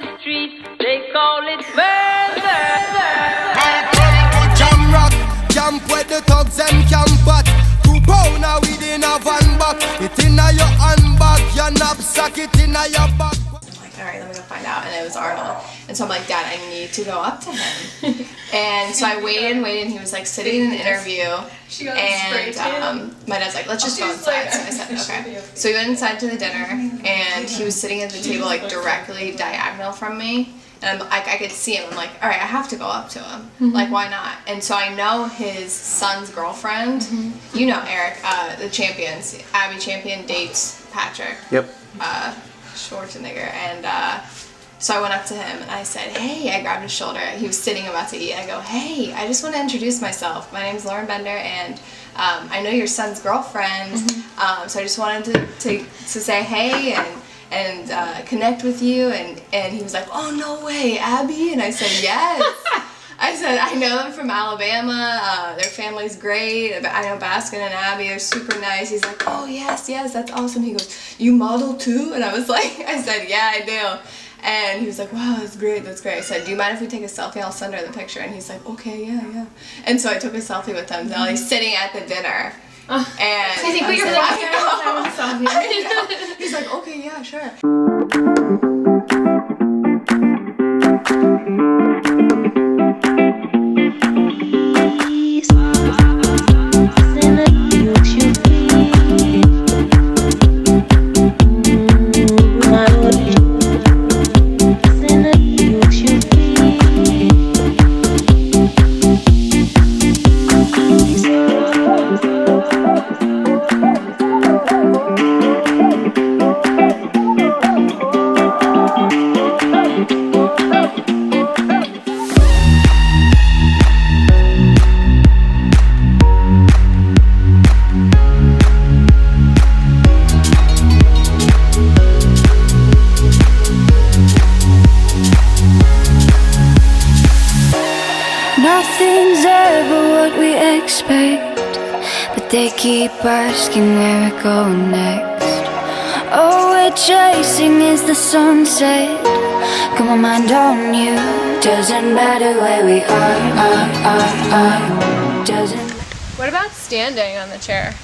the street, they call it murder. Jam rock, jump where the thugs and camp at. 2 pound now within a van back. It in a your handbag, your knapsack, it in a your back. Alright, let me go find out. And it was Arnold. And so I'm like, Dad, I need to go up to him. And so I waited, and he was like sitting in an interview. And my dad's like, let's just go inside. So I said, okay. So we went inside to the dinner, and he was sitting at the table like directly diagonal from me. And I could see him. I'm like, alright, I have to go up to him. Like, why not? And so I know his son's girlfriend. You know Eric, the Champions. Abby Champion dates Patrick. Yep. Schwarzenegger, and so I went up to him and I said, hey, I grabbed his shoulder. He was sitting about to eat. I go, hey, I just want to introduce myself. My name's Lauren Bender, and I know your son's girlfriend, so I just wanted to say hey and connect with you, and he was like, oh, no way, Abby? And I said, yes. I said, I know them from Alabama, their family's great, I know Baskin and Abby, they're super nice. He's like, oh yes, that's awesome. He goes, you model too? And I said, yeah, I do. And he was like, wow, that's great. I said, do you mind if we take a selfie? I'll send her the picture. And he's like, okay, yeah. And so I took a selfie with him while he's sitting at the dinner. And so you put your phone down. He's like, okay, yeah, sure. Nothing's ever what we expect, but they keep asking where we're going next. All we're chasing is the sunset. Got my mind on you. Doesn't matter where we are. Doesn't. What about standing on the chair?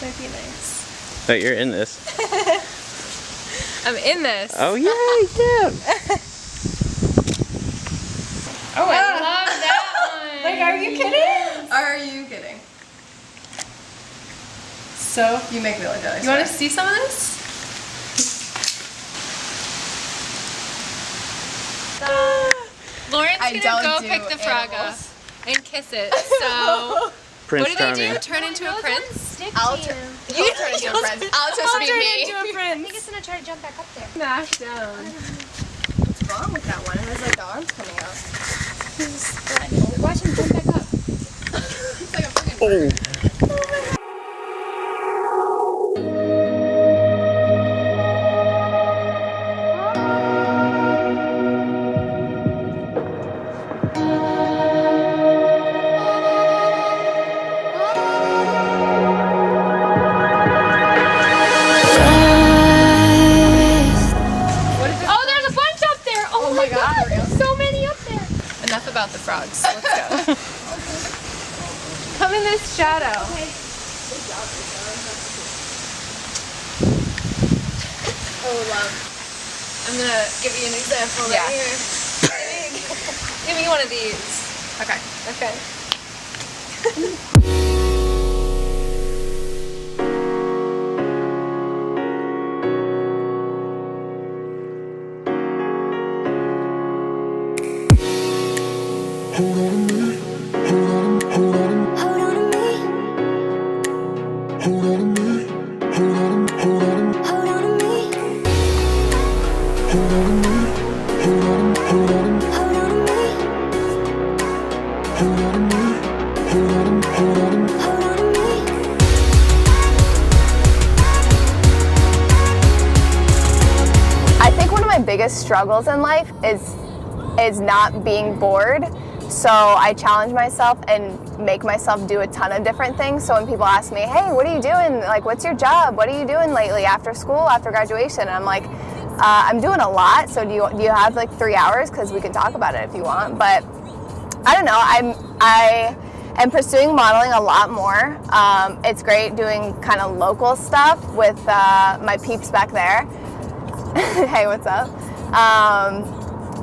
Might be nice. But you're in this. I'm in this. Oh yeah. Oh, I love that one. Like, are you kidding? Are you kidding? So, you make me look good. You want to see some of this? Lauren's gonna go pick the frog up and kiss it. So, Prince what do Charming. they do? Turn into a prince? I'll turn into a prince. I'll just be me. into a I prince. think it's gonna try to jump back up there. Smash down. What's wrong with that one? It has like the arms coming out. Watch him jump back up. It's like a fucking bird. Enough about the frogs. Let's go. Come in this shadow. Oh, love. I'm gonna give you an example right here. Give me one of these. Okay. Okay. I think one of my biggest struggles in life is not being bored. So I challenge myself and make myself do a ton of different things. So when people ask me, hey, what are you doing? Like, what's your job? What are you doing lately after school, after graduation? And I'm like, I'm doing a lot, so do you have like 3 hours? Because we can talk about it if you want. But I don't know. I am pursuing modeling a lot more. It's great doing kind of local stuff with my peeps back there. Hey, what's up?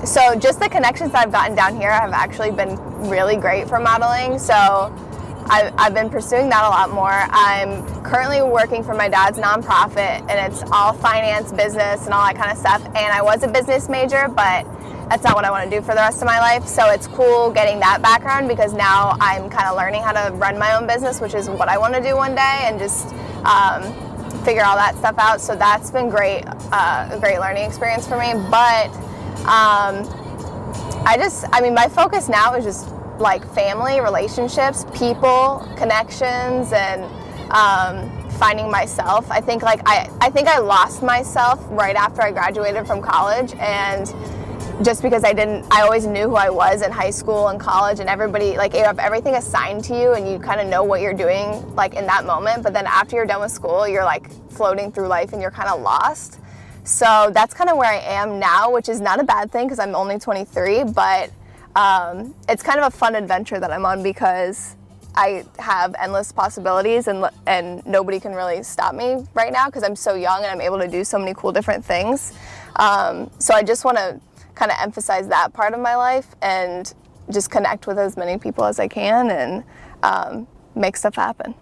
So just the connections that I've gotten down here have actually been really great for modeling. So I've been pursuing that a lot more. I'm currently working for my dad's nonprofit, and it's all finance, business, and all that kind of stuff. And I was a business major, but that's not what I want to do for the rest of my life. So it's cool getting that background because now I'm kind of learning how to run my own business, which is what I want to do one day, and just figure all that stuff out. So that's been great, a great learning experience for me. But I mean, my focus now is just like family, relationships, people, connections, and finding myself. I think I lost myself right after I graduated from college, and just because I always knew who I was in high school and college, and everybody, like, you have everything assigned to you and you kind of know what you're doing like in that moment, but then after you're done with school, you're like floating through life and you're kind of lost. So that's kind of where I am now, which is not a bad thing because I'm only 23, but it's kind of a fun adventure that I'm on because I have endless possibilities, and nobody can really stop me right now because I'm so young and I'm able to do so many cool different things. So I just want to kind of emphasize that part of my life and just connect with as many people as I can and make stuff happen.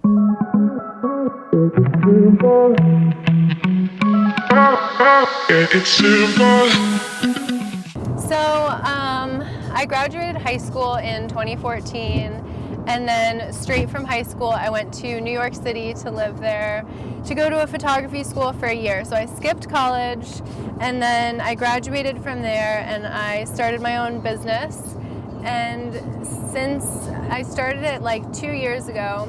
So I graduated high school in 2014, and then straight from high school I went to New York City to live there, to go to a photography school for a year. So I skipped college, and then I graduated from there and I started my own business. And since I started it like 2 years ago,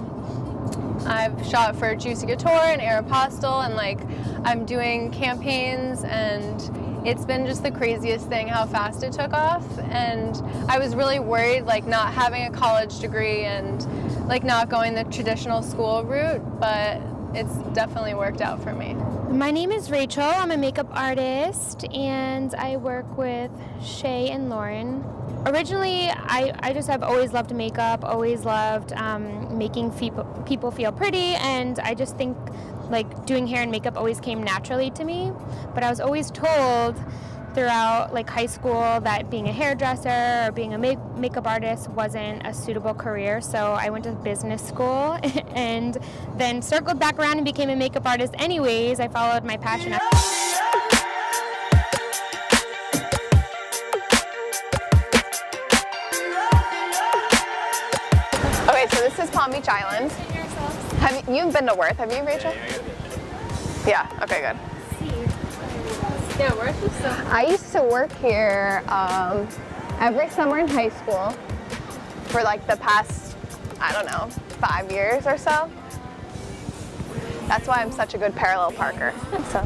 I've shot for Juicy Couture and Aeropostale, and like I'm doing campaigns, and it's been just the craziest thing how fast it took off. And I was really worried, like not having a college degree and like not going the traditional school route, but it's definitely worked out for me. My name is Rachel. I'm a makeup artist, and I work with Shaye and Lauren. Originally, I just have always loved makeup, always loved making people feel pretty, and I just think like doing hair and makeup always came naturally to me. But I was always told throughout like high school that being a hairdresser or being a makeup artist wasn't a suitable career. So I went to business school and then circled back around and became a makeup artist anyways. I followed my passion. Okay, so this is Palm Beach Island. You've been to Worth, have you, Rachel? Yeah, okay, good. Yeah, Worth is so I used to work here every summer in high school for like the past, I don't know, 5 years or so. That's why I'm such a good parallel parker. So,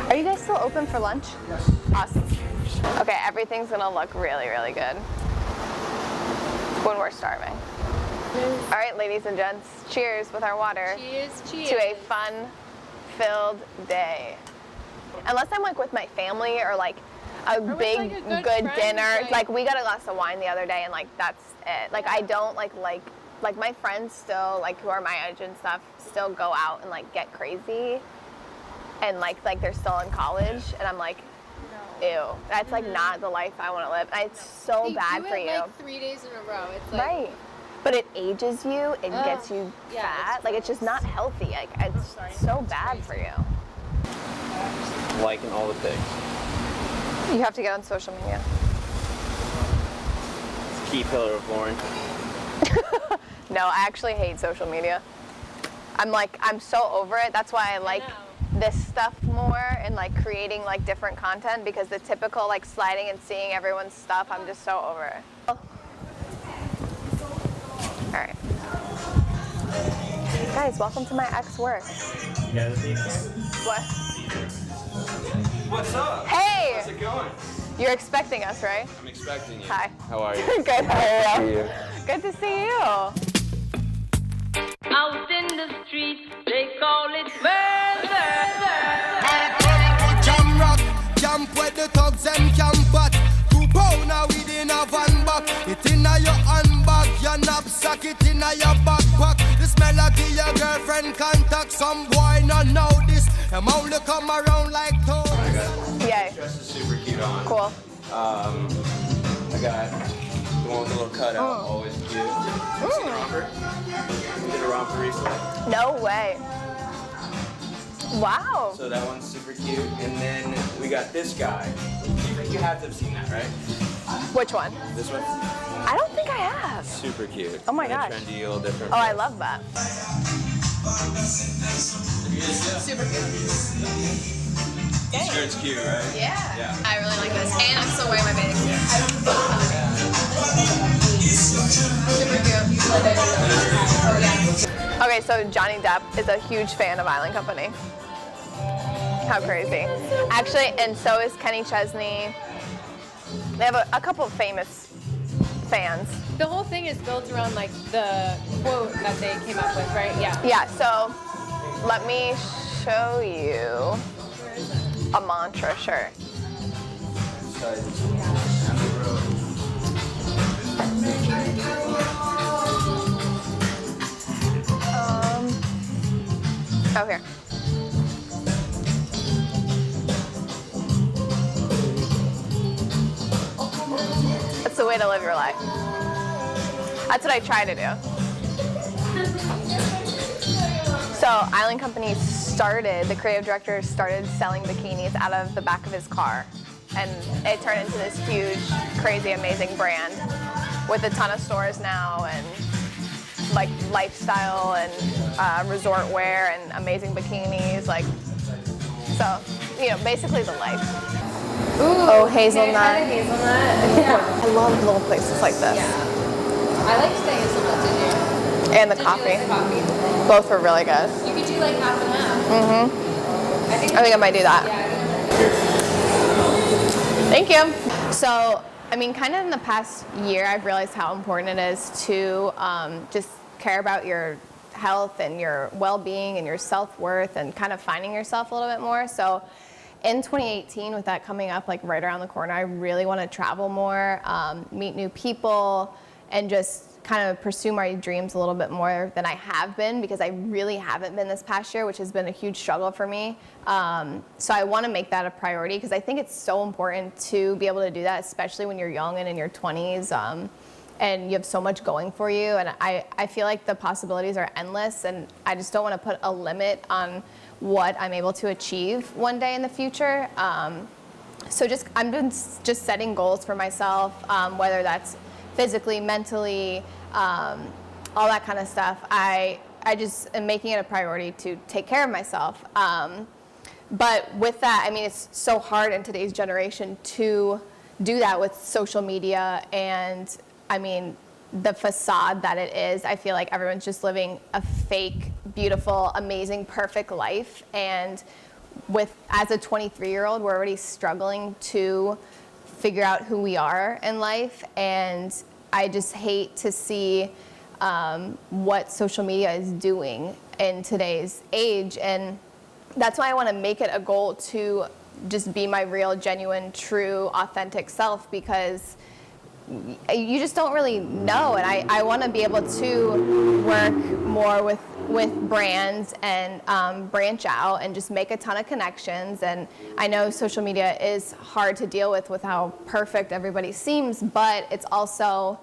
are you guys still open for lunch? Yes. Awesome. Okay, everything's gonna look really, really good when we're starving. All right, ladies and gents, cheers with our water. Cheers, cheers. To a fun-filled day. Unless I'm like with my family or like a big, like a good friend, dinner. like we got a glass of wine the other day, and like that's it. Like I don't like my friends still, like who are my age and stuff, still go out and like get crazy, and like they're still in college, and I'm like, ew, that's like not the life I want to live. And it's so bad for you. Like 3 days in a row. It's like, right. But it ages you, it gets you fat. Like it's just not healthy. Like it's so bad for you. Liking all the pics. You have to get on social media. It's a key pillar of Lauren. No, I actually hate social media. I'm so over it. That's why I like this stuff more and like creating like different content, because the typical like sliding and seeing everyone's stuff, I'm just so over it. All right. Guys, welcome to my ex-work. What? What's up? Hey! How's it going? You're expecting us, right? I'm expecting you. Hi. How are you? Good, how are you? Good to see you. Out in the street, they call it murder. camp where the thugs them camp at. 2 pound now within a van back. It inna your handbag, your knapsack, it inna your backpack. The smell of your girlfriend contact. Some boy not know this. Them only come around like toes. Yay. Dress is super cute on. Cool. I got the one with the little cutout, always cute. You seen the romper? We did a romper recently. No way. Wow. So that one's super cute. And then we got this guy. You have to have seen that, right? Which one? This one? I don't think I have. Super cute. Oh my Kinda gosh. trendy, a little different. Oh, I love that. Super cute. This skirt's cute, right? Yeah. I really like this. And I'm still wearing my bathing suit. Super cute. Okay, so Johnny Depp is a huge fan of Island Company. How crazy. Actually, and so is Kenny Chesney. They have a couple of famous fans. The whole thing is built around like the quote that they came up with, right? Yeah. Yeah, so let me show you a mantra shirt. Oh, here. That's the way to live your life. That's what I try to do. So Island Company the creative director started selling bikinis out of the back of his car. And it turned into this huge, crazy, amazing brand with a ton of stores now and like lifestyle and resort wear and amazing bikinis. Like, so, you know, basically the life. Ooh, Oh, hazelnut. Kind of hazelnut. Yeah. I love little places like this. Yeah. I liked the hazelnut, did you? And the Did you coffee. like the coffee? Both were really good. You could do like half and half. I think I might do that. Thank you. So, I mean, kind of in the past year, I've realized how important it is to just care about your health and your well-being and your self-worth and kind of finding yourself a little bit more. So in 2018, with that coming up like right around the corner, I really want to travel more, meet new people, and just kind of pursue my dreams a little bit more than I have been, because I really haven't been this past year, which has been a huge struggle for me. So I want to make that a priority, because I think it's so important to be able to do that, especially when you're young and in your 20s, and you have so much going for you. And I feel like the possibilities are endless, and I just don't want to put a limit on what I'm able to achieve one day in the future. So I'm just setting goals for myself, whether that's physically, mentally, all that kind of stuff. I just am making it a priority to take care of myself. But with that, I mean, it's so hard in today's generation to do that with social media and, I mean, the facade that it is. I feel like everyone's just living a fake, beautiful, amazing, perfect life. And as a 23-year-old, we're already struggling to figure out who we are in life, and I just hate to see what social media is doing in today's age. And that's why I want to make it a goal to just be my real, genuine, true, authentic self, because you just don't really know. And I want to be able to work more with brands and branch out and just make a ton of connections. And I know social media is hard to deal with how perfect everybody seems, but it's also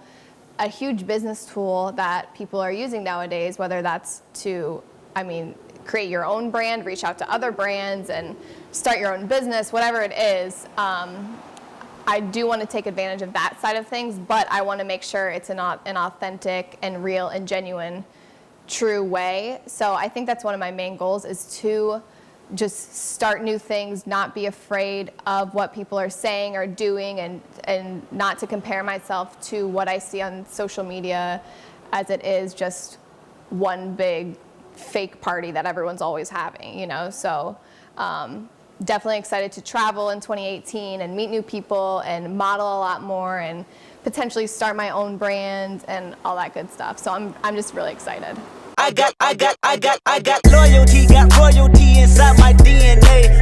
a huge business tool that people are using nowadays, whether that's to, I mean, create your own brand, reach out to other brands, and start your own business, whatever it is. I do want to take advantage of that side of things, but I want to make sure it's an authentic and real and genuine, true way. So I think that's one of my main goals, is to just start new things, not be afraid of what people are saying or doing, and not to compare myself to what I see on social media, as it is just one big fake party that everyone's always having, you know? So definitely excited to travel in 2018 and meet new people and model a lot more and potentially start my own brand and all that good stuff. So I'm just really excited. I got loyalty, got royalty inside my DNA.